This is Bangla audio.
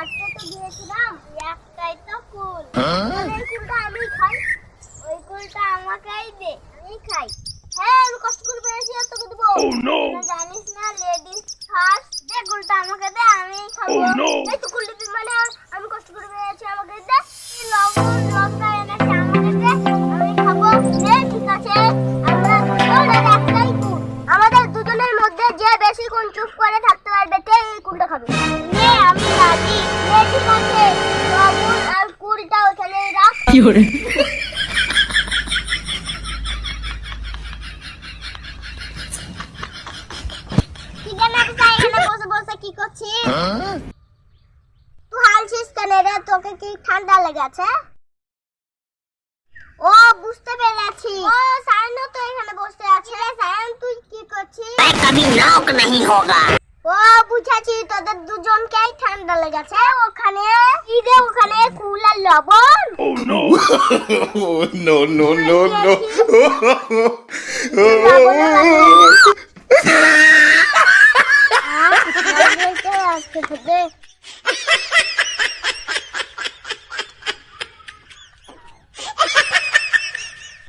পাঁচটা তো দিয়েছিলাম, একটাই তো কুল। এই কুলটা আমি খাই, ওই কুলটা আমাকেই দে, আমি খাই। হ্যাঁ আমি কষ্ট করে পেয়েছি আর তোকে দেবো। জানিস না লেডিস ফার্স্ট। দে কুলটা আমাকে দে, আমি খাবো। এই তো কুলটা দিবি মানে আমি কষ্ট করে পেয়েছি, আমাকে দে। লবণ লঙ্কা এনেছে আমাকে দে, আমি খাবো। ঠিক আছে, আমরা দুজনের একটাই কুল। আমাদের দুজনের মধ্যে যে বেশি কোন চুপ করে থাকতে পারবে সে এই কুলটা খাবে। নে আমি রাজি। ঠিক আছে, লবণ আর কুলটা ওখানে রাখ। কি করে? কি জানা তুই এখানে বসে বসে কি করছিস? তুই হালছিস কেন রে? তোকে কি ঠান্ডা লেগেছে? ও বুঝতে পেরেছি, ও সায়নও তো এখানে বসে আছে। সায়ন তুই কি করছিস? कभी नौक नहीं होगा। ও বুঝাচ্ছি, তোদের দুজনকেই ঠান্ডা লেগেছে। ওখানে কি রে? ওখানে কুল আর লবণ। Oh no! Oh no no no no! লবণ